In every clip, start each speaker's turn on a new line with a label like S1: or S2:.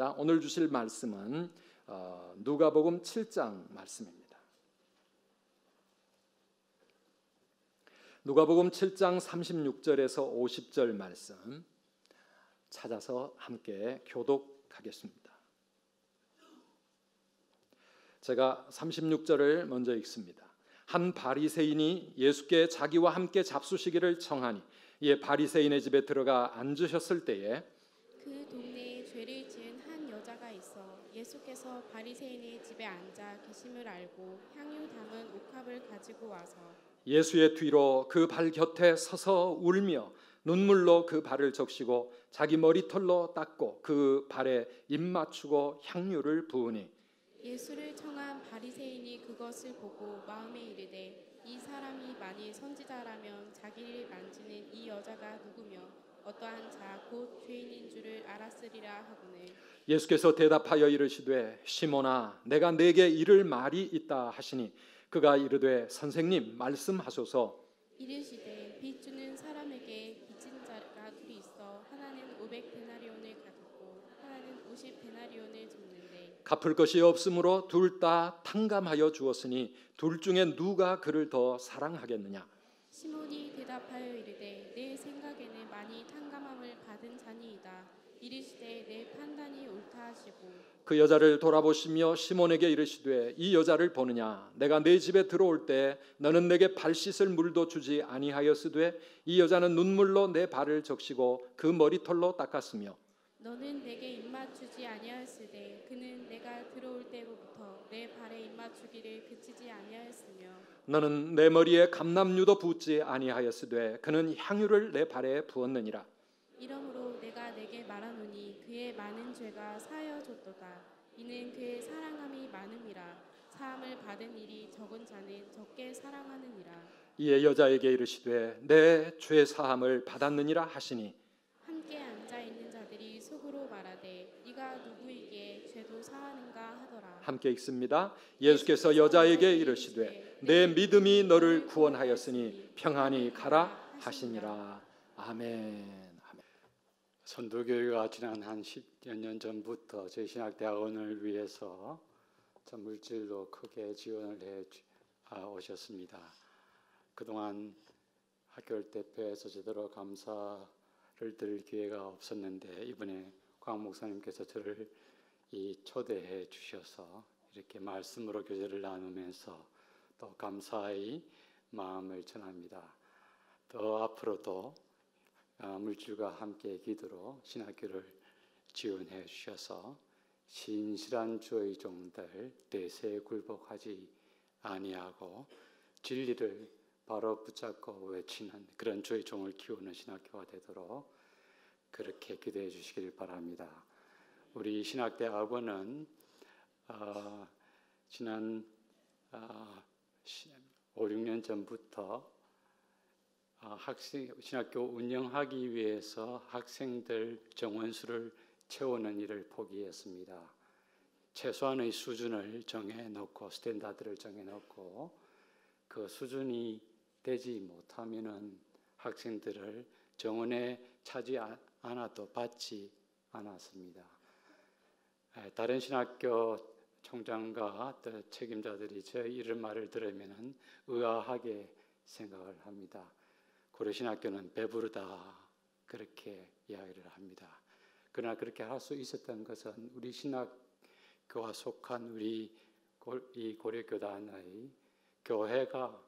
S1: 하겠습니다. 오늘 주실 말씀은 누가복음 7장 말씀입니다. 누가복음 7장 36절에서 50절 말씀 찾아서 함께 교독하겠습니다. 제가 36절을 먼저 읽습니다. 한 바리새인이 예수께 자기와 함께 잡수시기를 청하니 이에 바리새인의 집에 들어가 앉으셨을 때에
S2: 그 동네에 죄를 지은 한 여자가 있어 예수께서 바리새인의 집에 앉아 계심을 알고 향유 담은 옥합을 가지고 와서
S1: 예수의 뒤로 그 발 곁에 서서 울며 눈물로 그 발을 적시고 자기 머리털로 닦고 그 발에 입 맞추고 향유를 부으니
S2: 예수를 청한 바리새인이 그것을 보고 마음에 이르되 이 사람이 만일 선지자라면 자기를 만지는 이 여자가 누구며 어떠한 자 곧 죄인인 줄을 알았으리라 하거늘
S1: 예수께서 대답하여 이르시되 시몬아 내가 내게 이를 말이 있다 하시니 그가 이르되 선생님 말씀하소서.
S2: 이르시되 빚 주는 사람에게 빚진 자가 둘이 있어 하나는 500데나리온을 가졌고 하나는 50데나리온을 줬는데
S1: 갚을 것이 없으므로 둘 다 탕감하여 주었으니 둘 중에 누가 그를 더 사랑하겠느냐.
S2: 시몬이 대답하여 이르되 내 생각에는 많이 탕감함을 받은 자니이다. 이르시되 내 판단이 옳다 하시고
S1: 그 여자를 돌아보시며 시몬에게 이르시되 이 여자를 보느냐. 내가 내 집에 들어올 때 너는 내게 발 씻을 물도 주지 아니하였으되 이 여자는 눈물로 내 발을 적시고 그 머리털로 닦았으며
S2: 너는 내게 입맞추지 아니하였으되 그는 내가 들어올 때로부터 내 발에 입맞추기를 그치지 아니하였으며
S1: 너는 내 머리에 감람유도 붓지 아니하였으되 그는 향유를 내 발에 부었느니라.
S2: 이러므로 내가 내게 말하노니 그의 많은 죄가 사하여졌도다. 이는 그의 사랑함이 많음이라. 사함을 받은 일이 적은 자는 적게 사랑하느니라.
S1: 이에 여자에게 이르시되 내 죄 사함을 받았느니라 하시니
S2: 함께 앉아 있는 자들이 속으로 말하되 이가 누구이기에 죄도 사하는가 하더라.
S1: 함께 읽습니다. 예수께서 여자에게 이르시되 내 믿음이 너를 구원하였으니 평안히 가라 하시니라. 아멘.
S3: 선도교회가 지난 한 10여 년 전부터 저희 신학대학원을 위해서 물질로 크게 지원을 해 오셨습니다. 그동안 학교를 대표해서 제대로 감사를 드릴 기회가 없었는데 이번에 광 목사님께서 저를 초대해 주셔서 이렇게 말씀으로 교제를 나누면서 또 감사의 마음을 전합니다. 더 앞으로도 물질과 함께 기도로 신학교를 지원해 주셔서 신실한 주의 종들 대세에 굴복하지 아니하고 진리를 바로 붙잡고 외치는 그런 주의 종을 키우는 신학교가 되도록 그렇게 기도해 주시길 바랍니다. 우리 신학대학원은 지난 5, 6년 전부터 신학교 운영하기 위해서 학생들 정원수를 채우는 일을 포기했습니다. 최소한의 수준을 정해놓고 스탠다드를 정해놓고 그 수준이 되지 못하면은 학생들을 정원에 차지 않아도 받지 않았습니다. 다른 신학교 총장과 책임자들이 제 이런 말을 들으면 의아하게 생각을 합니다. 고려신학교는 배부르다 그렇게 이야기를 합니다. 그러나 그렇게 할 수 있었던 것은 우리 신학교와 속한 우리 이 고려교단의 교회가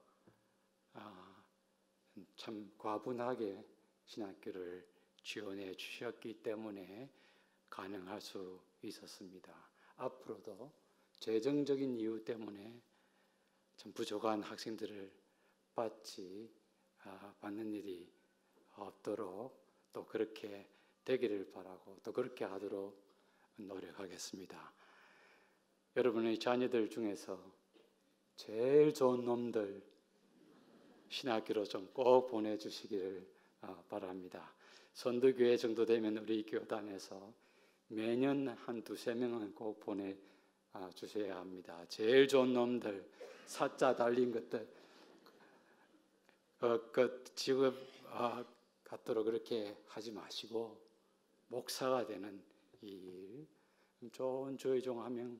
S3: 참 과분하게 신학교를 지원해 주셨기 때문에 가능할 수 있었습니다. 앞으로도 재정적인 이유 때문에 참 부족한 학생들을 받는 일이 없도록 또 그렇게 되기를 바라고 또 그렇게 하도록 노력하겠습니다. 여러분의 자녀들 중에서 제일 좋은 놈들 신학교로 좀 꼭 보내주시기를 바랍니다. 선도교회 정도 되면 우리 교단에서 매년 한 두세 명은 꼭 보내주셔야 합니다. 제일 좋은 놈들 사자 달린 것들 지금 갖도록 그렇게 하지 마시고 목사가 되는 일 좋은 주의 종 한 명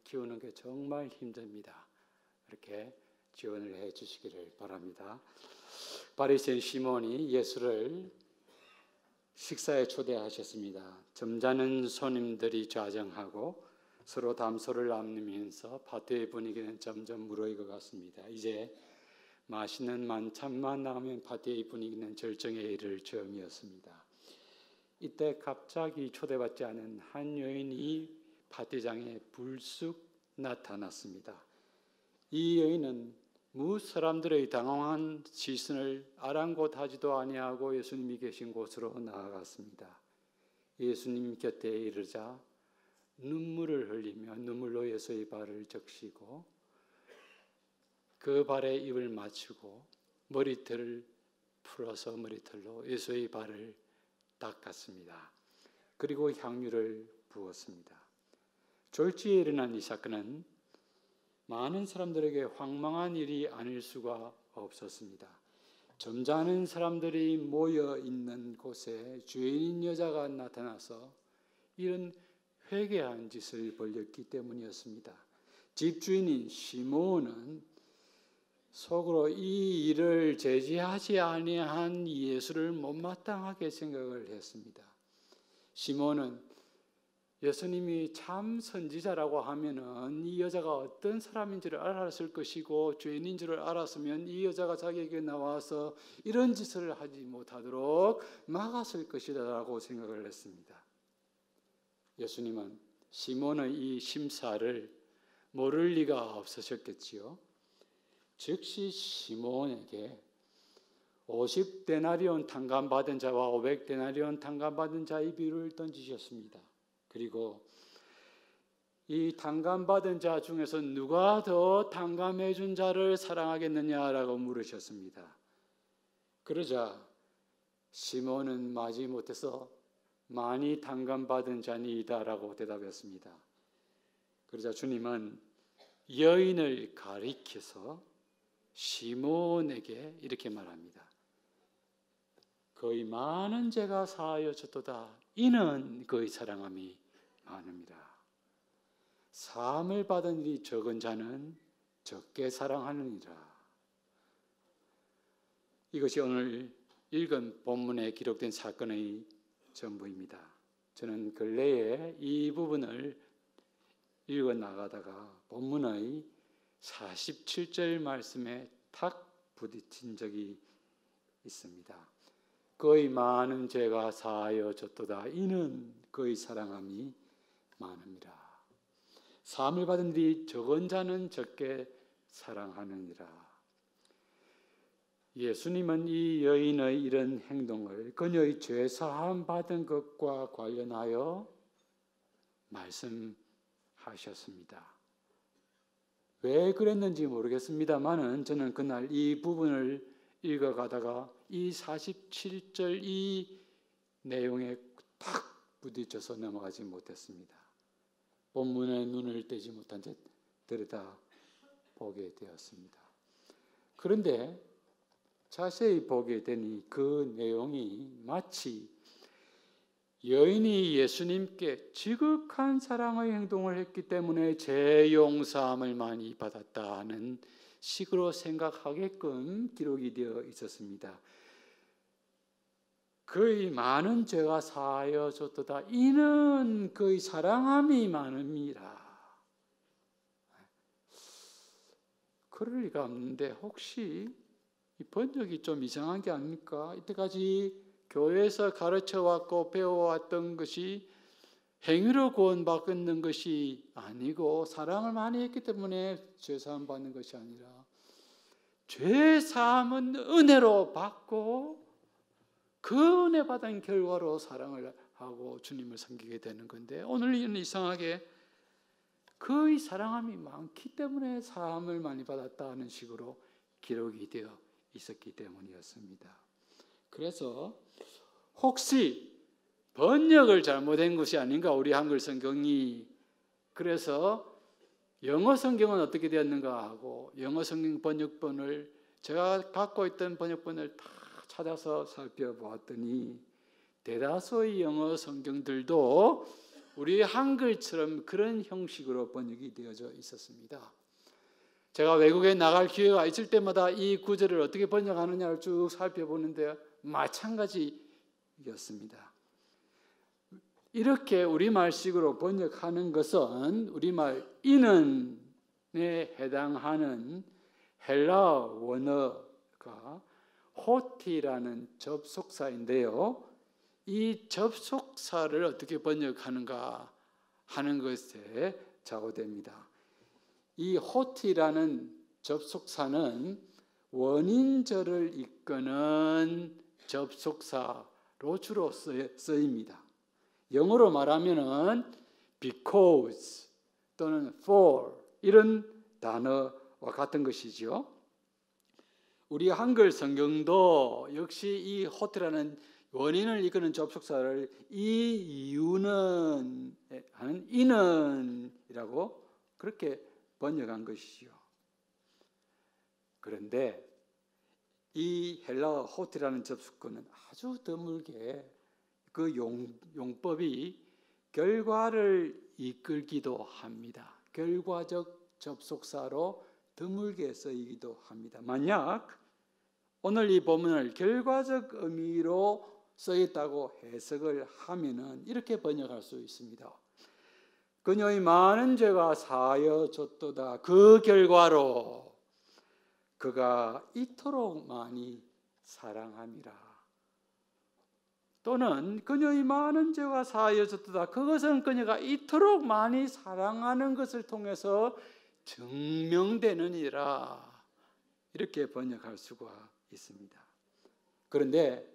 S3: 키우는 게 정말 힘듭니다. 이렇게 지원을 해 주시기를 바랍니다. 바리새인 시몬이 예수를 식사에 초대하셨습니다. 점잖은 손님들이 좌정하고 서로 담소를 나누면서 파티의 분위기는 점점 무르익어 갔습니다. 이제 맛있는 만찬만 나오면 파티의 분위기는 절정에 이를 즈음이었습니다. 이때 갑자기 초대받지 않은 한 여인이 파티장에 불쑥 나타났습니다. 이 여인은 사람들의 당황한 시선을 아랑곳하지도 아니하고 예수님이 계신 곳으로 나아갔습니다. 예수님 곁에 이르자 눈물을 흘리며 눈물로 예수의 발을 적시고 그 발에 입을 맞추고 머리털을 풀어서 머리털로 예수의 발을 닦았습니다. 그리고 향유를 부었습니다. 졸지에 일어난 이 사건은 많은 사람들에게 황망한 일이 아닐 수가 없었습니다. 점잖은 사람들이 모여 있는 곳에 죄인인 여자가 나타나서 이런 회개한 짓을 벌였기 때문이었습니다. 집주인인 시몬은 속으로 이 일을 제지하지 아니한 예수를 못마땅하게 생각을 했습니다. 시몬은 예수님이 참 선지자라고 하면은 이 여자가 어떤 사람인지를 알았을 것이고 죄인인 줄을 알았으면 이 여자가 자기에게 나와서 이런 짓을 하지 못하도록 막았을 것이라고 생각을 했습니다. 예수님은 시몬의 이 심사를 모를 리가 없으셨겠지요. 즉시 시몬에게 50데나리온 탕감받은 자와 500데나리온 탕감받은 자의 비율을 던지셨습니다. 그리고 이 탕감받은 자 중에서 누가 더 탕감해 준 자를 사랑하겠느냐라고 물으셨습니다. 그러자 시몬은 마지못해서 많이 탕감받은 자니이다라고 대답했습니다. 그러자 주님은 여인을 가리켜서 시몬에게 이렇게 말합니다. 그의 많은 죄가 사하여 졌도다. 이는 그의 사랑함이 많음이라. 사함을 받은 일이 적은 자는 적게 사랑하느니라. 이것이 오늘 읽은 본문에 기록된 사건의 전부입니다. 저는 근래에 이 부분을 읽어 나가다가 본문의 47절 말씀에 탁 부딪힌 적이 있습니다. 그의 많은 죄가 사하여 졌도다. 이는 그의 사랑함이 많음이라. 사함을 받은 일이 적은 자는 적게 사랑하느니라. 예수님은 이 여인의 이런 행동을 그녀의 죄 사함 받은 것과 관련하여 말씀하셨습니다. 왜 그랬는지 모르겠습니다만은 저는 그날 이 부분을 읽어가다가 이 47절 이 내용에 딱 부딪혀서 넘어가지 못했습니다. 본문에 눈을 떼지 못한 채 들여다보게 되었습니다. 그런데 자세히 보게 되니 그 내용이 마치 여인이 예수님께 지극한 사랑의 행동을 했기 때문에 죄 용서함을 많이 받았다는 식으로 생각하게끔 기록이 되어 있었습니다. 그의 많은 죄가 사하여 졌도다. 이는 그의 사랑함이 많음이라. 그럴 리가 없는데 혹시 이 번역이 좀 이상한 게 아닙니까? 이때까지 교회에서 가르쳐왔고 배워왔던 것이 행위로 구원받는 것이 아니고 사랑을 많이 했기 때문에 죄사함 받는 것이 아니라 죄사함은 은혜로 받고 그 은혜 받은 결과로 사랑을 하고 주님을 섬기게 되는 건데 오늘은 이상하게 그의 사랑함이 많기 때문에 사함을 많이 받았다는 식으로 기록이 되어 있었기 때문이었습니다. 그래서 혹시 번역을 잘못한 것이 아닌가 우리 한글 성경이. 그래서 영어 성경은 어떻게 되었는가 하고 영어 성경 번역본을 제가 갖고 있던 번역본을 다 찾아서 살펴보았더니 대다수의 영어 성경들도 우리 한글처럼 그런 형식으로 번역이 되어져 있었습니다. 제가 외국에 나갈 기회가 있을 때마다 이 구절을 어떻게 번역하느냐를 쭉 살펴보는데 마찬가지였습니다. 이렇게 우리말식으로 번역하는 것은 우리말 인은에 해당하는 헬라 원어가 호티라는 접속사인데요. 이 접속사를 어떻게 번역하는가 하는 것에 좌우됩니다. 이 호티라는 접속사는 원인절을 이끄는 접속사로 주로 쓰입니다. 영어로 말하면은 because 또는 for 이런 단어와 같은 것이죠. 우리 한글 성경도 역시 이 호티라는 원인을 이끄는 접속사를 이 이유는 하는 이는이라고 그렇게 번역한 것이죠. 그런데 이 헬라어 호티라는 접속어는 아주 드물게 그 용법이 결과를 이끌기도 합니다. 결과적 접속사로 드물게 쓰이기도 합니다. 만약 오늘 이 본문을 결과적 의미로 쓰였다고 해석을 하면은 이렇게 번역할 수 있습니다. 그녀의 많은 죄가 사하여졌도다. 그 결과로 그가 이토록 많이 사랑함이라. 또는 그녀의 많은 죄가 사하여졌도다. 그것은 그녀가 이토록 많이 사랑하는 것을 통해서 증명되느니라. 이렇게 번역할 수가 있습니다. 그런데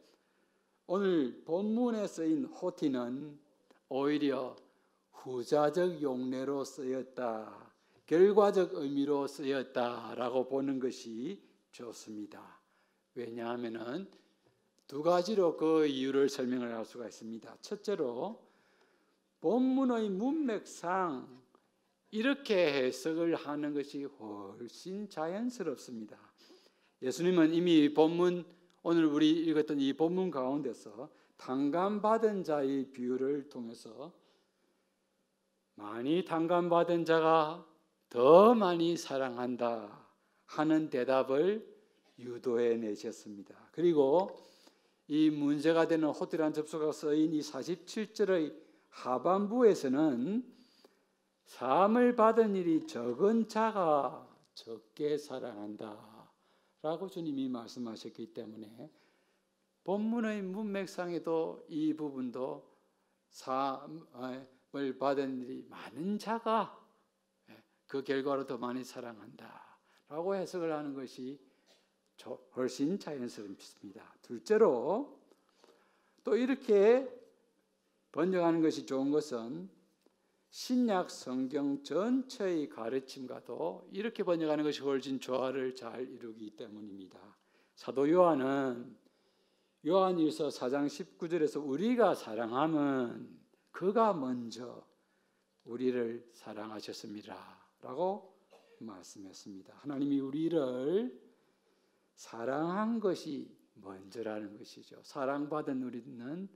S3: 오늘 본문에 쓰인 호티는 오히려 후자적 용례로 쓰였다, 결과적 의미로 쓰였다라고 보는 것이 좋습니다. 왜냐하면은 두 가지로 그 이유를 설명을 할 수가 있습니다. 첫째로 본문의 문맥상 이렇게 해석을 하는 것이 훨씬 자연스럽습니다. 예수님은 이미 본문, 오늘 우리 읽었던 이 본문 가운데서 탕감받은 자의 비유를 통해서 많이 탕감받은 자가 더 많이 사랑한다 하는 대답을 유도해 내셨습니다. 그리고 이 문제가 되는 호티라는 접속어가 쓰인 이 47절의 하반부에서는 사함을 받은 일이 적은 자가 적게 사랑한다 라고 주님이 말씀하셨기 때문에 본문의 문맥상에도 이 부분도 사함을 받은 일이 많은 자가 그 결과로 더 많이 사랑한다 라고 해석을 하는 것이 훨씬 자연스럽습니다. 둘째로 또 이렇게 번역하는 것이 좋은 것은 신약 성경 전체의 가르침과도 이렇게 번역하는 것이 훨씬 조화를 잘 이루기 때문입니다. 사도 요한은 요한일서 4장 19절에서 우리가 사랑함은 그가 먼저 우리를 사랑하셨습니다 라고 말씀했습니다. 하나님이 우리를 사랑한 것이 먼저라는 것이죠. 사랑받은 우리는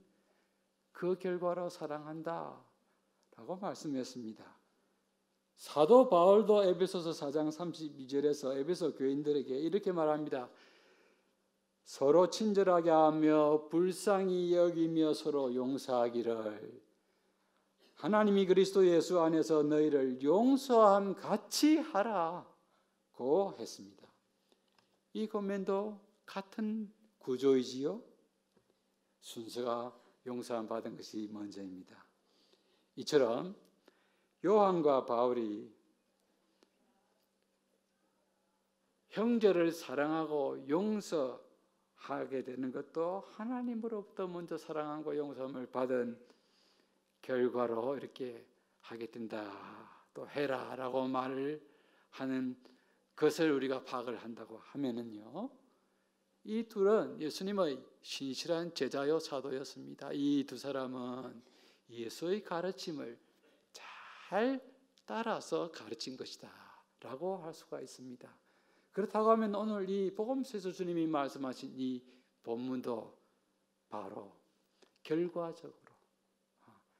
S3: 그 결과로 사랑한다 라고 말씀했습니다. 사도 바울도 에베소서 4장 32절에서 에베소 교인들에게 이렇게 말합니다. 서로 친절하게 하며 불쌍히 여기며 서로 용서하기를 하나님이 그리스도 예수 안에서 너희를 용서함 같이 하라고 했습니다. 이 고면도 같은 구조이지요. 순서가 용서함 받은 것이 먼저입니다. 이처럼 요한과 바울이 형제를 사랑하고 용서하게 되는 것도 하나님으로부터 먼저 사랑하고 용서함을 받은 결과로 이렇게 하게 된다. 또 해라라고 말을 하는 것을 우리가 파악을 한다고 하면은요. 이 둘은 예수님의 신실한 제자요 사도였습니다. 이 두 사람은 예수의 가르침을 잘 따라서 가르친 것이다 라고 할 수가 있습니다. 그렇다고 하면 오늘 이 복음서에서 주님이 말씀하신 이 본문도 바로 결과적으로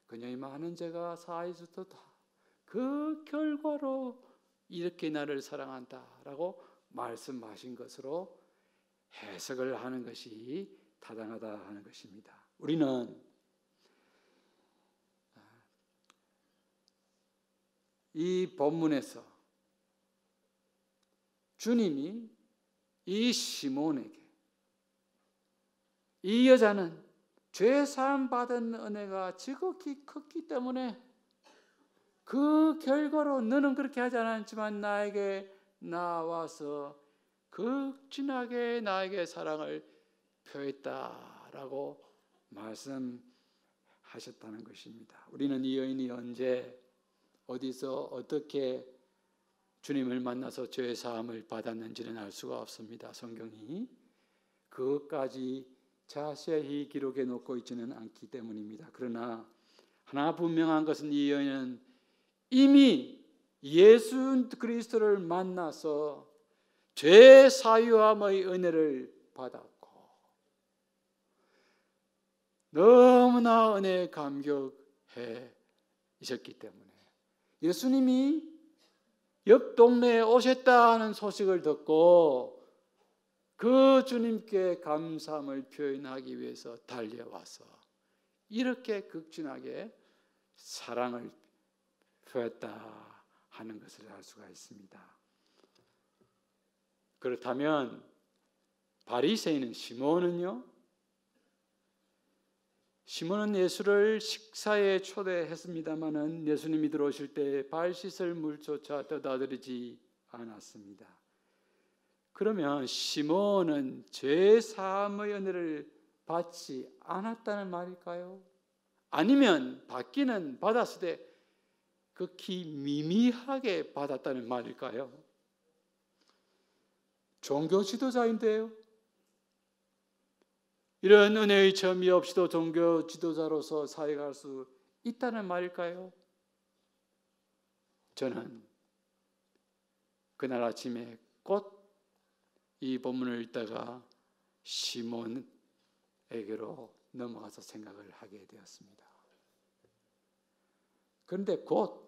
S3: 그녀의 많은 죄가 사하여졌도다. 그 결과로 이렇게 나를 사랑한다라고 말씀하신 것으로 해석을 하는 것이 타당하다 하는 것입니다. 우리는 이 본문에서 주님이 이 시몬에게, 이 여자는 죄 사함 받은 은혜가 지극히 컸기 때문에 그 결과로 너는 그렇게 하지 않았지만 나에게 나와서 극진하게 나에게 사랑을 표했다라고 말씀하셨다는 것입니다. 우리는 이 여인이 언제 어디서 어떻게 주님을 만나서 죄 사함을 받았는지는 알 수가 없습니다. 성경이 그것까지 자세히 기록해 놓고 있지는 않기 때문입니다. 그러나 하나 분명한 것은 이 여인은 이미 예수 그리스도를 만나서 죄 사유함의 은혜를 받았고 너무나 은혜에 감격해 있었기 때문에 예수님이 옆 동네에 오셨다 하는 소식을 듣고 그 주님께 감사함을 표현하기 위해서 달려와서 이렇게 극진하게 사랑을 표했다 하는 것을 알 수가 있습니다. 그렇다면 바리새인은 시몬은요? 시몬은 예수를 식사에 초대했습니다마는 예수님이 들어오실 때 발 씻을 물조차 떠다들이지 않았습니다. 그러면 시몬은 죄 사함의 은혜를 받지 않았다는 말일까요? 아니면 받기는 받았을 때 극히 미미하게 받았다는 말일까요? 종교 지도자인데요. 이런 은혜의 점이 없이도 종교 지도자로서 살아갈 수 있다는 말일까요? 저는 그날 아침에 곧 이 본문을 읽다가 시몬에게로 넘어가서 생각을 하게 되었습니다. 그런데 곧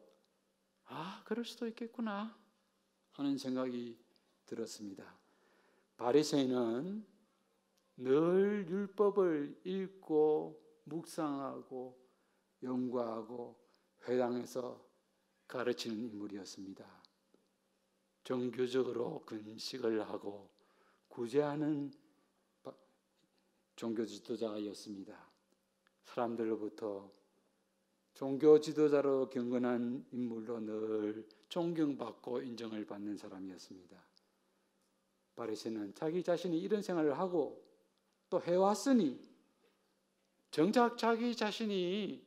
S3: 그럴 수도 있겠구나 하는 생각이 들었습니다. 바리새인은 늘 율법을 읽고 묵상하고 연구하고 회당에서 가르치는 인물이었습니다. 정교적으로 금식을 하고 구제하는 종교 지도자였습니다. 사람들로부터 종교 지도자로 경건한 인물로 늘 존경받고 인정을 받는 사람이었습니다. 바리새인은 자기 자신이 이런 생활을 하고 또 해왔으니 정작 자기 자신이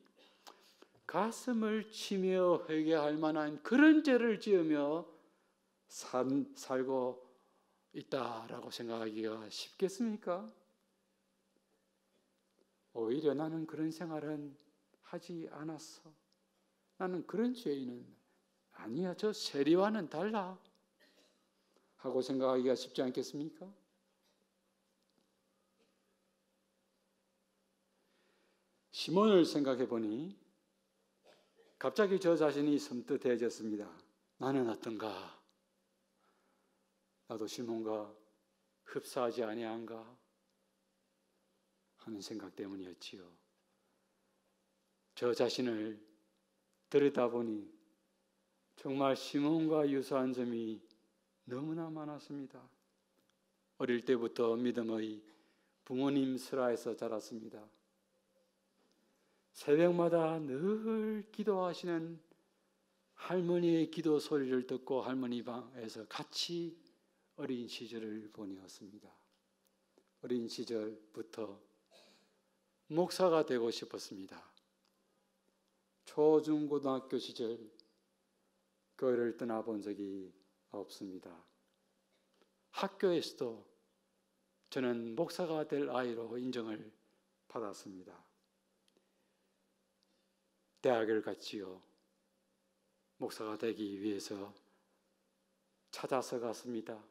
S3: 가슴을 치며 회개할 만한 그런 죄를 지으며 살고 있다라고 생각하기가 쉽겠습니까? 오히려 나는 그런 생활은 하지 않았어. 나는 그런 죄인은 아니야. 저 세리와는 달라. 하고 생각하기가 쉽지 않겠습니까? 시몬을 생각해 보니 갑자기 저 자신이 섬뜩해졌습니다. 나는 어떤가? 나도 시몬과 흡사하지 아니한가? 하는 생각 때문이었지요. 저 자신을 들여다보니 정말 시몬과 유사한 점이 너무나 많았습니다. 어릴 때부터 믿음의 부모님 슬하에서 자랐습니다. 새벽마다 늘 기도하시는 할머니의 기도 소리를 듣고 할머니 방에서 같이 어린 시절을 보내었습니다. 어린 시절부터 목사가 되고 싶었습니다. 초중고등학교 시절 교회를 떠나본 적이 없습니다. 학교에서도 저는 목사가 될 아이로 인정을 받았습니다. 대학을 갔지요. 목사가 되기 위해서 찾아서 갔습니다.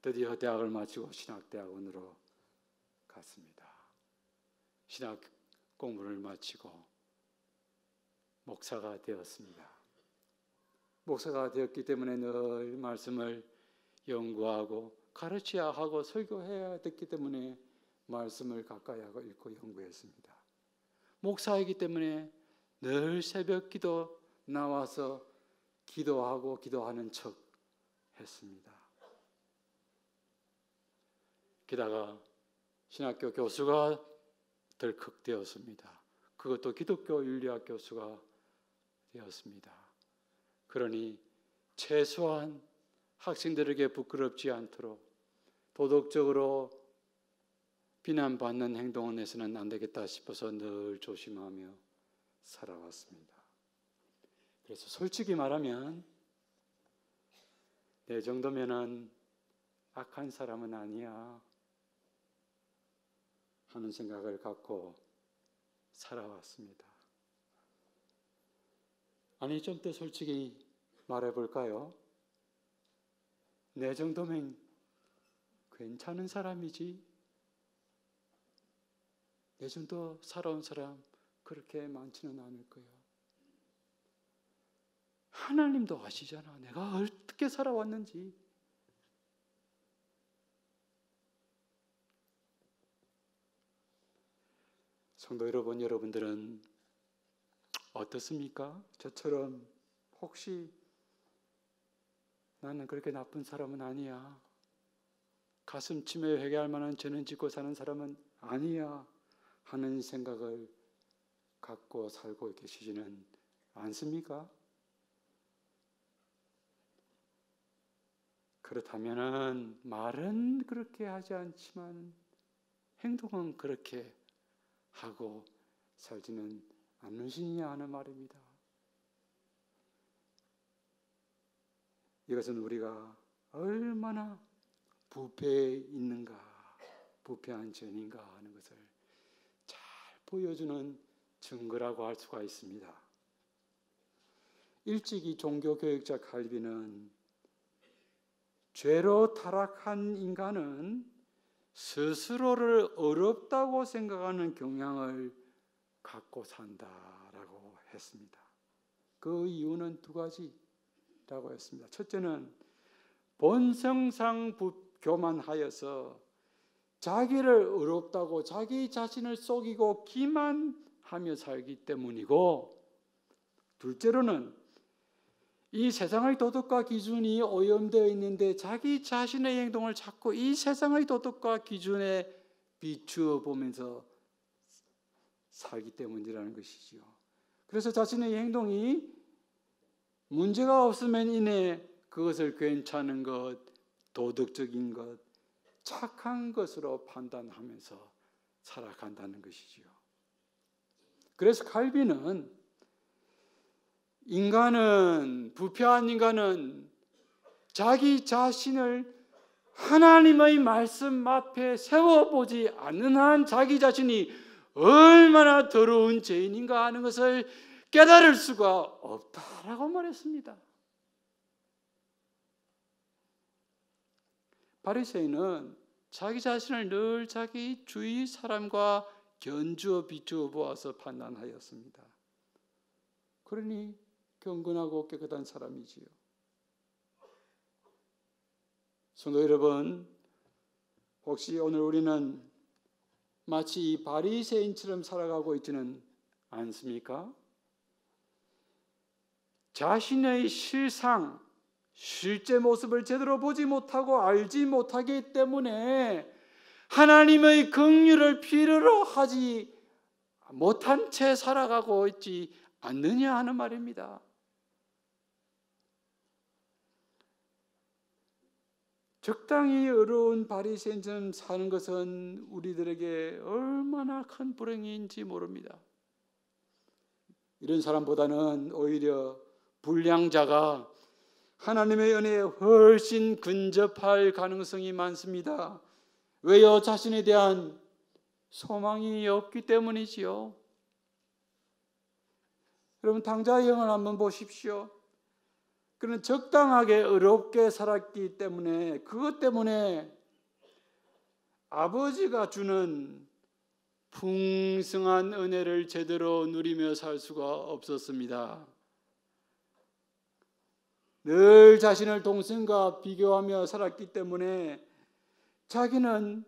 S3: 드디어 대학을 마치고 신학대학원으로 갔습니다. 신학 공부를 마치고 목사가 되었습니다. 목사가 되었기 때문에 늘 말씀을 연구하고 가르쳐야 하고 설교해야 됐기 때문에 말씀을 가까이 하고 읽고 연구했습니다. 목사이기 때문에 늘 새벽 기도 나와서 기도하고 기도하는 척 했습니다. 게다가 신학교 교수가 덜컥 되었습니다. 그것도 기독교 윤리학 교수가 되었습니다. 그러니 최소한 학생들에게 부끄럽지 않도록 도덕적으로 비난받는 행동을 해서는 안 되겠다 싶어서 늘 조심하며 살아왔습니다. 그래서 솔직히 말하면 내 정도면은 악한 사람은 아니야 하는 생각을 갖고 살아왔습니다. 아니, 좀 더 솔직히 말해볼까요? 내 정도면 괜찮은 사람이지. 내 정도 살아온 사람 그렇게 많지는 않을 거야. 하나님도 아시잖아. 내가 어떻게 살아왔는지. 성도 여러분, 여러분들은 어떻습니까? 저처럼 혹시 나는 그렇게 나쁜 사람은 아니야, 가슴 치며 회개할 만한 죄는 짓고 사는 사람은 아니야 하는 생각을 갖고 살고 계시지는 않습니까? 그렇다면 말은 그렇게 하지 않지만 행동은 그렇게 하고 살지는 않으시냐 하는 말입니다. 이것은 우리가 얼마나 부패해 있는가, 부패한 죄인가 하는 것을 잘 보여주는 증거라고 할 수가 있습니다. 일찍이 종교교육자 칼빈은 죄로 타락한 인간은 스스로를 어렵다고 생각하는 경향을 갖고 산다라고 했습니다. 그 이유는 두 가지라고 했습니다. 첫째는 본성상 교만하여서 자기를 어렵다고 자기 자신을 속이고 기만하며 살기 때문이고, 둘째로는 이 세상의 도덕과 기준이 오염되어 있는데 자기 자신의 행동을 자꾸 이 세상의 도덕과 기준에 비추어 보면서 살기 때문이라는 것이지요. 그래서 자신의 행동이 문제가 없으면 이내 그것을 괜찮은 것, 도덕적인 것, 착한 것으로 판단하면서 살아간다는 것이지요. 그래서 칼빈은 부패한 인간은 자기 자신을 하나님의 말씀 앞에 세워보지 않는 한 자기 자신이 얼마나 더러운 죄인인가 하는 것을 깨달을 수가 없다라고 말했습니다. 바리새인은 자기 자신을 늘 자기 주위 사람과 견주어 비추어 보아서 판단하였습니다. 그러니 경건하고 깨끗한 사람이지요. 성도 여러분, 혹시 오늘 우리는 마치 이 바리새인처럼 살아가고 있지는 않습니까? 자신의 실제 모습을 제대로 보지 못하고 알지 못하기 때문에 하나님의 긍휼을 필요로 하지 못한 채 살아가고 있지 않느냐 하는 말입니다. 적당히 어려운 바리새인처럼 사는 것은 우리들에게 얼마나 큰 불행인지 모릅니다. 이런 사람보다는 오히려 불량자가 하나님의 은혜에 훨씬 근접할 가능성이 많습니다. 왜요? 자신에 대한 소망이 없기 때문이지요. 여러분, 당자의 형을 한번 보십시오. 그는 적당하게 어렵게 살았기 때문에, 그것 때문에 아버지가 주는 풍성한 은혜를 제대로 누리며 살 수가 없었습니다. 늘 자신을 동생과 비교하며 살았기 때문에 자기는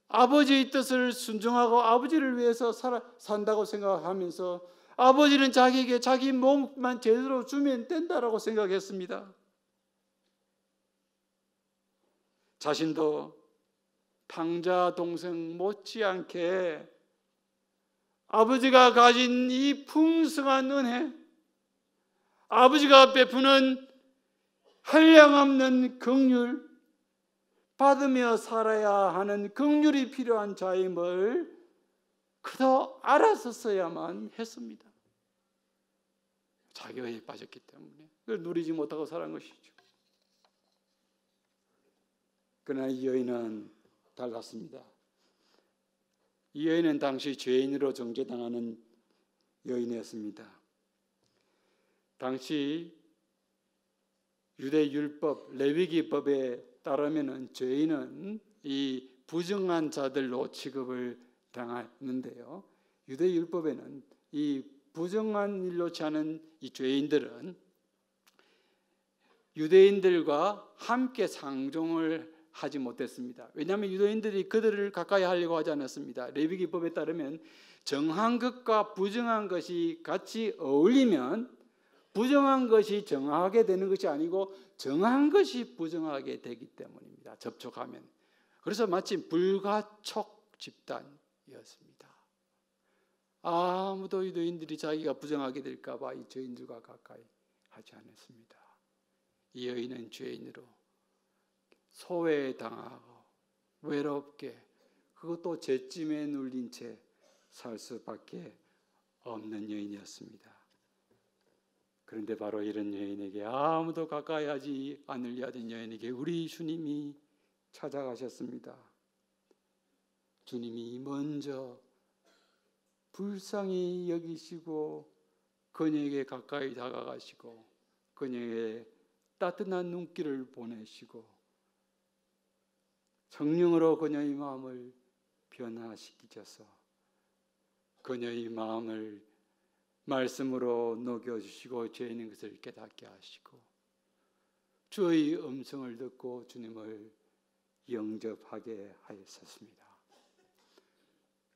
S3: 아버지의 뜻을 순종하고 아버지를 위해서 산다고 생각하면서 아버지는 자기에게 자기 몸만 제대로 주면 된다라고 생각했습니다. 자신도 탕자 동생 못지않게 아버지가 가진 이 풍성한 은혜, 아버지가 베푸는 한량없는 긍휼, 받으며 살아야 하는 긍휼이 필요한 자임을 그도 알았었어야만 했습니다. 자기에 빠졌기 때문에 그걸 누리지 못하고 살아간 것이죠. 그러나 이 여인은 달랐습니다. 이 여인은 당시 죄인으로 정죄당하는 여인이었습니다. 당시 유대 율법 레위기법에 따르면은 죄인은 이 부정한 자들로 취급을 당하는데요. 유대 율법에는 이 부정한 일로 취하는 이 죄인들은 유대인들과 함께 상종을 하지 못했습니다. 왜냐하면 유대인들이 그들을 가까이 하려고 하지 않았습니다. 레위기법에 따르면 정한 것과 부정한 것이 같이 어울리면 부정한 것이 정하게 되는 것이 아니고 정한 것이 부정하게 되기 때문입니다. 접촉하면. 그래서 마치 불가촉 집단이었습니다. 아무도 유대인들이 자기가 부정하게 될까 봐 이 죄인들과 가까이 하지 않았습니다. 이 여인은 죄인으로 소외당하고 외롭게 그것도 죄짐에 눌린 채 살 수밖에 없는 여인이었습니다. 그런데 바로 이런 여인에게 아무도 가까이 하지 않으려 하던 여인에게 우리 주님이 찾아가셨습니다. 주님이 먼저 불쌍히 여기시고 그녀에게 가까이 다가가시고 그녀에게 따뜻한 눈길을 보내시고 성령으로 그녀의 마음을 변화시키셔서 그녀의 마음을 말씀으로 녹여주시고 죄 있는 것을 깨닫게 하시고 주의 음성을 듣고 주님을 영접하게 하였습니다.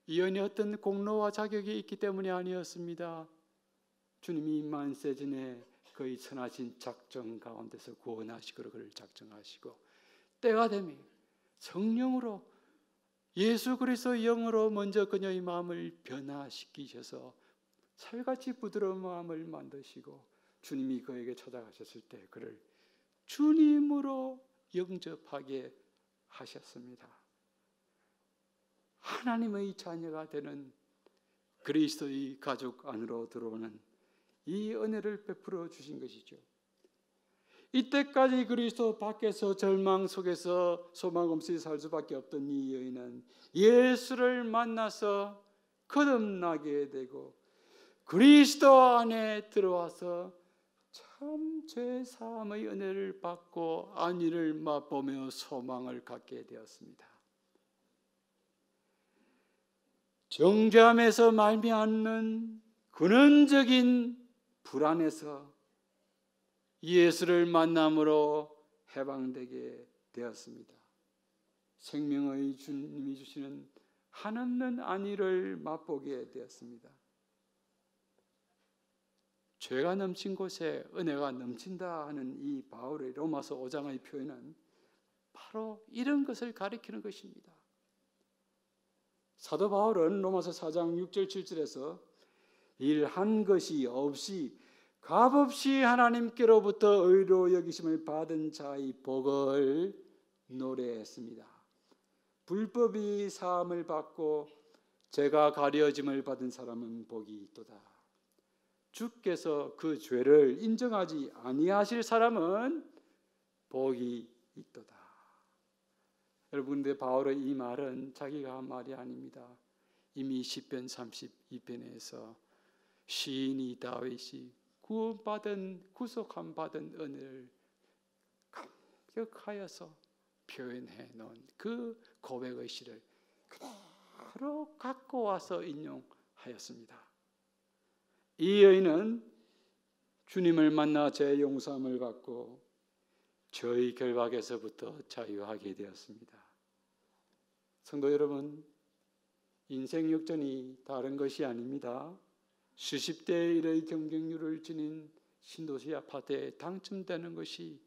S3: 이 여인이 어떤 공로와 자격이 있기 때문이 아니었습니다. 주님이 만세 전에 그의 선하신 작정 가운데서 구원하시고 그를 작정하시고 때가 되면 성령으로 예수 그리스도 영으로 먼저 그녀의 마음을 변화시키셔서 살같이 부드러운 마음을 만드시고 주님이 그에게 찾아가셨을 때 그를 주님으로 영접하게 하셨습니다. 하나님의 자녀가 되는 그리스도의 가족 안으로 들어오는 이 은혜를 베풀어 주신 것이죠. 이때까지 그리스도 밖에서 절망 속에서 소망 없이 살 수밖에 없던 이 여인은 예수를 만나서 거듭나게 되고 그리스도 안에 들어와서 참 죄 사함의 은혜를 받고 안위를 맛보며 소망을 갖게 되었습니다. 정죄함에서 말미암는 근원적인 불안에서 예수를 만남으로 해방되게 되었습니다. 생명의 주님이 주시는 한없는 안위를 맛보게 되었습니다. 죄가 넘친 곳에 은혜가 넘친다 하는 이 바울의 로마서 5장의 표현은 바로 이런 것을 가리키는 것입니다. 사도 바울은 로마서 4장 6절 7절에서 일한 것이 없이 값없이 하나님께로부터 의로 여기심을 받은 자의 복을 노래했습니다. 불법이 사함을 받고 죄가 가려짐을 받은 사람은 복이 있도다. 주께서 그 죄를 인정하지 아니하실 사람은 복이 있도다. 여러분, 근데 바울의 이 말은 자기가 한 말이 아닙니다. 이미 시편 32편에서 시인이 다윗이 구속함 받은 은혜를 감격하여서 표현해 놓은 그 고백의 시를 바로 갖고 와서 인용하였습니다. 이 여인은 주님을 만나 죄 용서함을 받고 죄의 결박에서부터 자유하게 되었습니다. 성도 여러분, 인생 역전이 다른 것이 아닙니다. 수십 대 1의 경쟁률을 지닌 신도시 아파트에 당첨되는 것이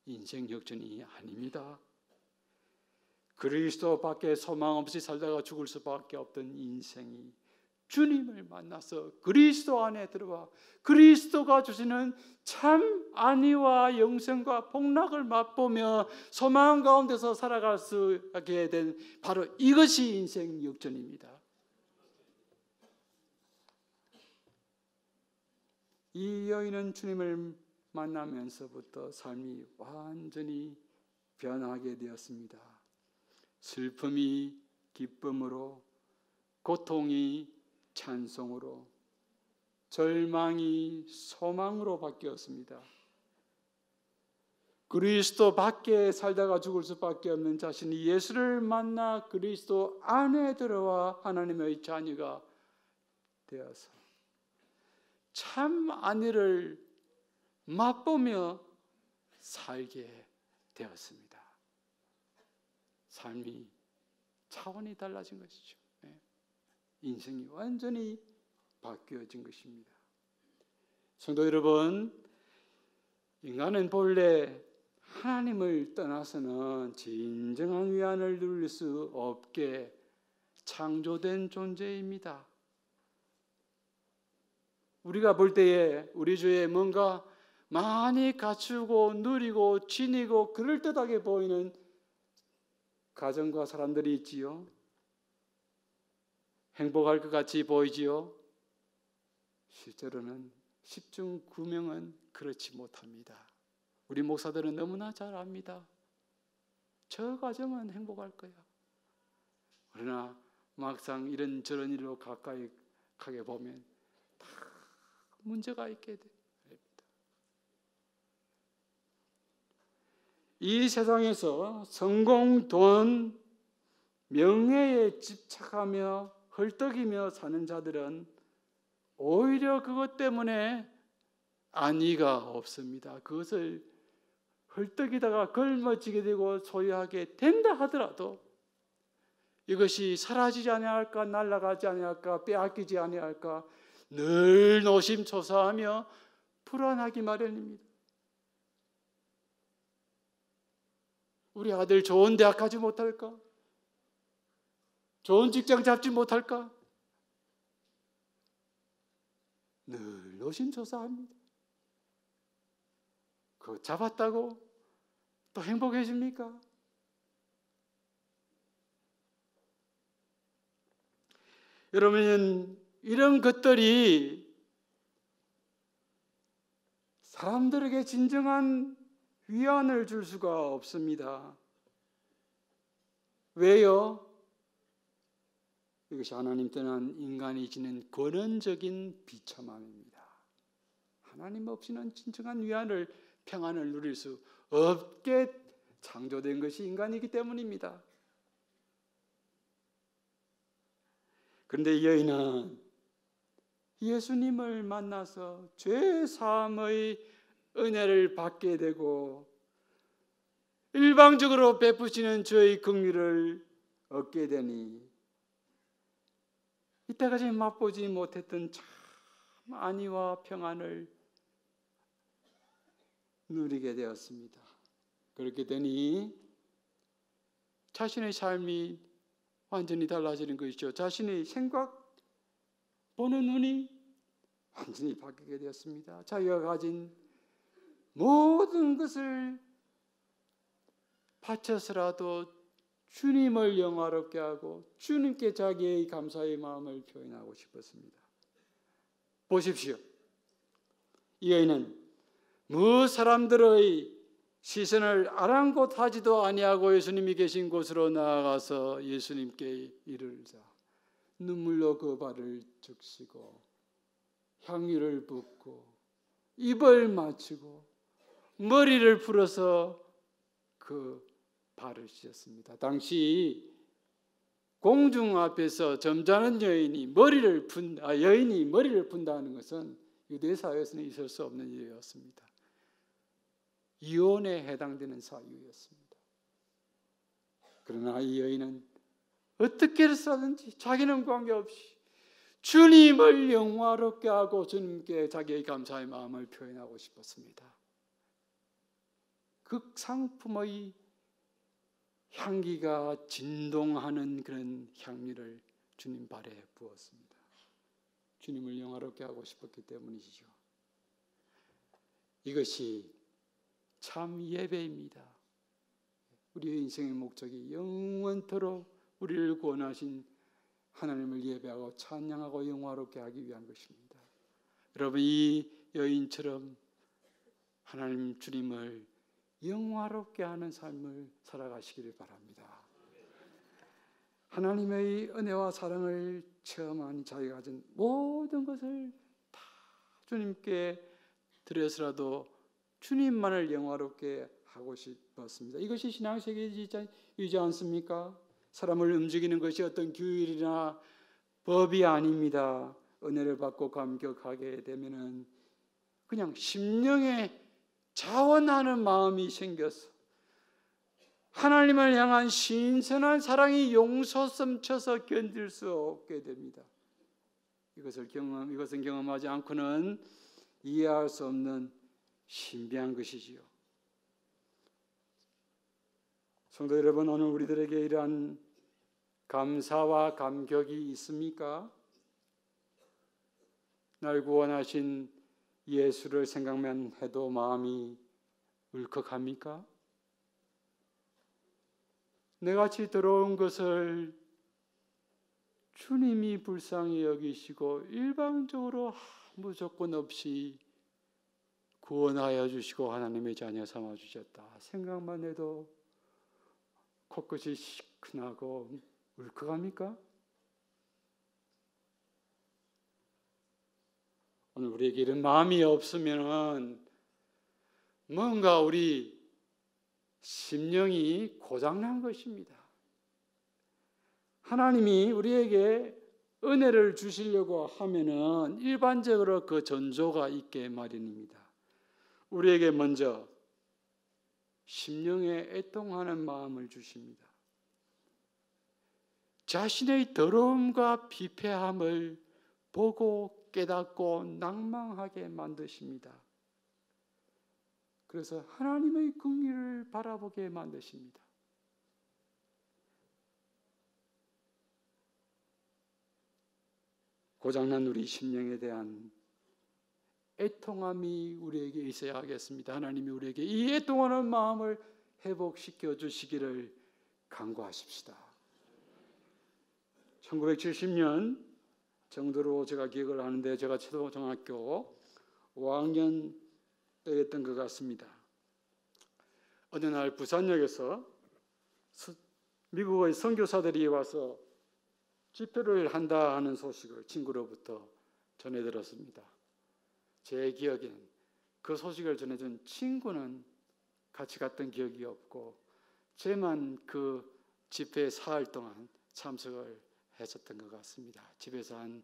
S3: 인생 역전이 아닙니다. 그리스도 밖에 소망 없이 살다가 죽을 수밖에 없던 인생이 주님을 만나서 그리스도 안에 들어와 그리스도가 주시는 참 안위와 영생과 복락을 맛보며 소망 가운데서 살아갈 수 있게 된 바로 이것이 인생 역전입니다. 이 여인은 주님을 만나면서부터 삶이 완전히 변하게 되었습니다. 슬픔이 기쁨으로, 고통이 찬송으로, 절망이 소망으로 바뀌었습니다. 그리스도 밖에 살다가 죽을 수밖에 없는 자신이 예수를 만나 그리스도 안에 들어와 하나님의 자녀가 되어서 참 안위를 맛보며 살게 되었습니다. 삶이 차원이 달라진 것이죠. 인생이 완전히 바뀌어진 것입니다. 성도 여러분, 인간은 본래 하나님을 떠나서는 진정한 위안을 누릴 수 없게 창조된 존재입니다. 우리가 볼 때에 우리 주위에 뭔가 많이 갖추고 누리고 지니고 그럴듯하게 보이는 가정과 사람들이 있지요. 행복할 것 같이 보이지요. 실제로는 10중 9명은 그렇지 못합니다. 우리 목사들은 너무나 잘 압니다. 저 가정은 행복할 거야. 그러나 막상 이런저런 일로 가까이 가게 보면 다 문제가 있게 됩니다. 이 세상에서 성공, 돈, 명예에 집착하며 헐떡이며 사는 자들은 오히려 그것 때문에 안위가 없습니다. 그것을 헐떡이다가 걸머지게 되고 소유하게 된다 하더라도 이것이 사라지지 아니할까, 날아가지 아니할까, 빼앗기지 아니할까 늘 노심초사하며 불안하기 마련입니다. 우리 아들 좋은 대학 가지 못할까? 좋은 직장 잡지 못할까? 늘 노심초사합니다. 그거 잡았다고 또 행복해집니까? 여러분, 이런 것들이 사람들에게 진정한 위안을 줄 수가 없습니다. 왜요? 이것이 하나님 떠난 인간이 지닌 근원적인 비참함입니다. 하나님 없이는 진정한 위안을, 평안을 누릴 수 없게 창조된 것이 인간이기 때문입니다. 그런데 이 여인은 예수님을 만나서 죄 사함의 은혜를 받게 되고 일방적으로 베푸시는 주의 긍휼을 얻게 되니 이때까지 맛보지 못했던 참 안위와 평안을 누리게 되었습니다. 그렇게 되니 자신의 삶이 완전히 달라지는 것이죠. 자신의 생각, 보는 눈이 완전히 바뀌게 되었습니다. 자기가 가진 모든 것을 바쳐서라도 주님을 영화롭게 하고 주님께 자기의 감사의 마음을 표현하고 싶었습니다. 보십시오. 이 여인은 사람들의 시선을 아랑곳하지도 아니하고 예수님이 계신 곳으로 나아가서 예수님께 이르자 눈물로 그 발을 적시고 향유를 붓고 입을 맞추고 머리를 풀어서 그 발을 씻었습니다. 당시 공중 앞에서 점잖은 여인이 머리를 푼다는 것은 유대 사회에서는 있을 수 없는 일이었습니다. 이혼에 해당되는 사유였습니다. 그러나 이 여인은 어떻게 해서든지 자기는 관계없이 주님을 영화롭게 하고 주님께 자기의 감사의 마음을 표현하고 싶었습니다. 그 상품의 향기가 진동하는 그런 향미를 주님 발에 부었습니다. 주님을 영화롭게 하고 싶었기 때문이죠. 이것이 참 예배입니다. 우리의 인생의 목적이 영원토록 우리를 구원하신 하나님을 예배하고 찬양하고 영화롭게 하기 위한 것입니다. 여러분, 이 여인처럼 하나님 주님을 영화롭게 하는 삶을 살아가시기를 바랍니다. 하나님의 은혜와 사랑을 체험한 자기가 가진 모든 것을 다 주님께 드려서라도 주님만을 영화롭게 하고 싶었습니다. 이것이 신앙생활이지 않습니까? 사람을 움직이는 것이 어떤 규율이나 법이 아닙니다. 은혜를 받고 감격하게 되면은 그냥 심령에 자원하는 마음이 생겨서 하나님을 향한 신선한 사랑이 용솟음쳐서 견딜 수 없게 됩니다. 이것은 경험하지 않고는 이해할 수 없는 신비한 것이지요. 성도 여러분, 오늘 우리들에게 이러한 감사와 감격이 있습니까? 날 구원하신 예수를 생각만 해도 마음이 울컥합니까? 내같이 더러운 것을 주님이 불쌍히 여기시고 일방적으로 아무 조건 없이 구원하여 주시고 하나님의 자녀 삼아 주셨다. 생각만 해도 코끝이 시큰하고 울컥합니까? 오늘 우리에게 이런 마음이 없으면 뭔가 우리 심령이 고장난 것입니다. 하나님이 우리에게 은혜를 주시려고 하면은 일반적으로 그 전조가 있게 마련입니다. 우리에게 먼저 심령에 애통하는 마음을 주십니다. 자신의 더러움과 비폐함을 보고 깨닫고 낭망하게 만드십니다. 그래서 하나님의 긍휼을 바라보게 만드십니다. 고장난 우리 심령에 대한 애통함이 우리에게 있어야 하겠습니다. 하나님이 우리에게 이 애통하는 마음을 회복시켜 주시기를 간구하십시다. 1970년 정도로 제가 기억을 하는데 제가 초등학교 5학년 때였던 것 같습니다. 어느 날 부산역에서 미국의 선교사들이 와서 집회를 한다 하는 소식을 친구로부터 전해 들었습니다. 제 기억엔 그 소식을 전해준 친구는 같이 갔던 기억이 없고 제만 그 집회에 사흘 동안 참석을 했었던 것 같습니다. 집에서 한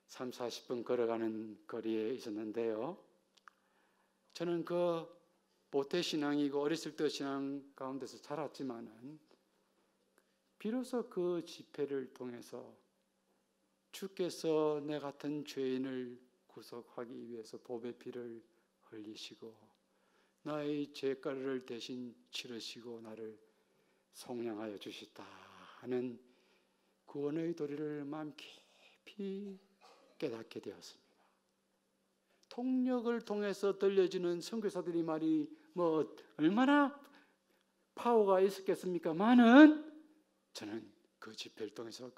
S3: 3, 40분 걸어가는 거리에 있었는데요. 저는 그 모태신앙이고 어렸을 때 신앙 가운데서 자랐지만은 비로소 그 집회를 통해서 주께서 내 같은 죄인을 구속하기 위해서 보배 피를 흘리시고 나의 죄가를 대신 치르시고 나를 속량하여 주셨다 하는 구원의 도리를 마음 깊이 깨닫게 되었습니다. 통역을 통해서 들려지는 선교사들이 말이 얼마나 파워가 있었겠습니까만은 저는 그 집회를 통해서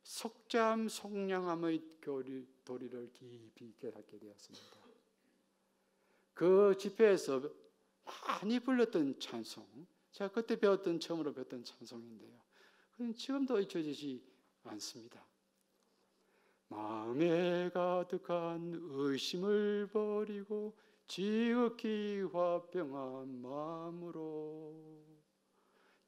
S3: 속잠 속량함의 도리를 깊이 깨닫게 되었습니다. 그 집회에서 많이 불렀던 찬송, 제가 그때 처음으로 배웠던 찬송인데요. 그건 지금도 잊혀지지 않습니다. 마음에 가득한 의심을 버리고 지극히 화평한 마음으로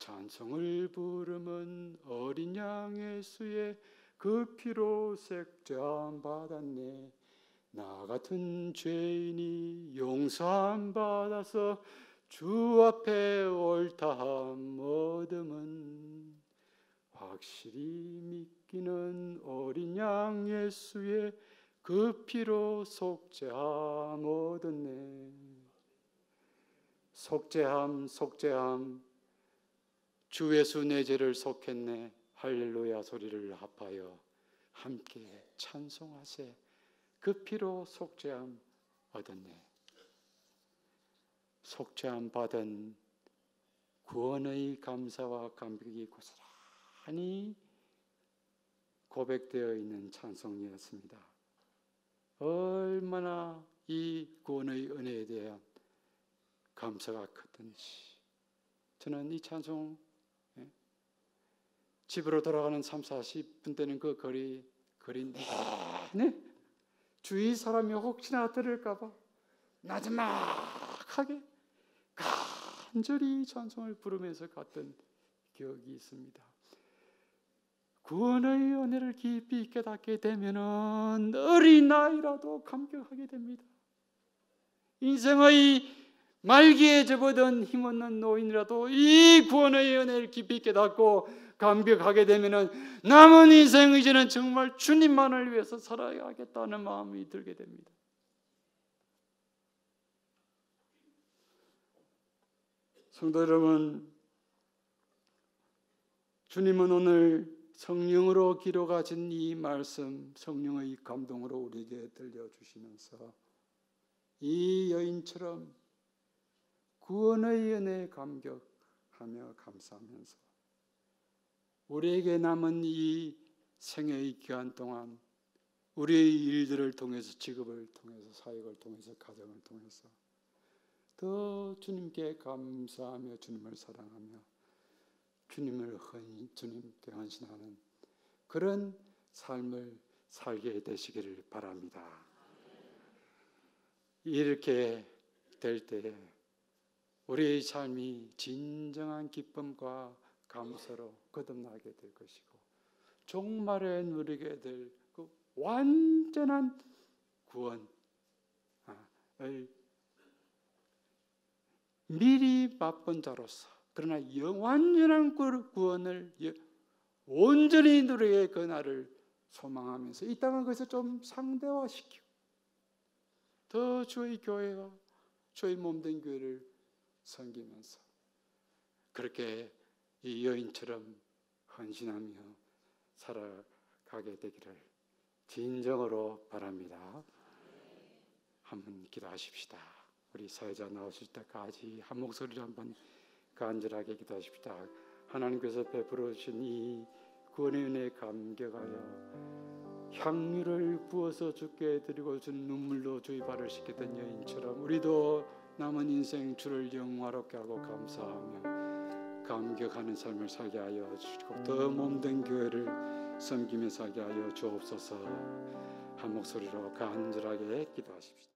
S3: 찬송을 부르면 어린 양 예수의 그 피로 색죄함 받았네. 나 같은 죄인이 용서함 받아서 주 앞에 옳다함 얻음은 확실히 믿기는 어린 양 예수의 그 피로 속죄함 얻었네. 속죄함 주 예수 내 죄를 속했네. 할렐루야 소리를 합하여 함께 찬송하세. 그 피로 속죄함 얻었네. 속죄함 받은 구원의 감사와 감격이 고스란히 고백되어 있는 찬송이었습니다. 얼마나 이 구원의 은혜에 대한 감사가 컸던지. 저는 이 찬송 집으로 돌아가는 3, 40분 되는 그 거리 내내 주위 사람이 혹시나 들을까 봐 나지막하게 간절히 찬송을 부르면서 갔던 기억이 있습니다. 구원의 은혜를 깊이 깨닫게 되면은 어린 나이라도 감격하게 됩니다. 인생의 말기에 접어든 힘없는 노인이라도 이 구원의 은혜를 깊이 깨닫고 감격하게 되면은 남은 인생 이제는 정말 주님만을 위해서 살아야겠다는 마음이 들게 됩니다. 성도 여러분, 주님은 오늘 성령으로 기록하신 이 말씀, 성령의 감동으로 우리에게 들려주시면서 이 여인처럼 구원의 은혜에 감격하며 감사하면서 우리에게 남은 이 생애의 기간 동안 우리의 일들을 통해서, 직업을 통해서, 사역을 통해서, 가정을 통해서 더 주님께 감사하며 주님을 사랑하며 주님께 헌신하는 그런 삶을 살게 되시기를 바랍니다. 이렇게 될 때에 우리의 삶이 진정한 기쁨과 감사로 거듭나게 될 것이고 종말에 누리게 될 그 완전한 구원을 미리 맛본 자로서, 그러나 완전한 구원을 온전히 누리게 그 날을 소망하면서 이 땅을 그래서 좀 상대화시키고 더 주의 교회와 주의 몸된 교회를 섬기면서 그렇게 이 여인처럼 헌신하며 살아가게 되기를 진정으로 바랍니다. 한번 기도하십시다. 우리 사회자 나오실 때까지 한 목소리로 한번 간절하게 기도하십시다. 하나님께서 베풀어 주신 이 구원의 은혜에 감격하여 향유를 부어서 주께 드리고 준 눈물로 주의 발을 씻겼던 여인처럼 우리도 남은 인생 주를 영화롭게 하고 감사하며 감격하는 삶을 살게 하여 주시고 더 몸된 교회를 섬기며 살게 하여 주옵소서. 한 목소리로 간절하게 기도하십시다.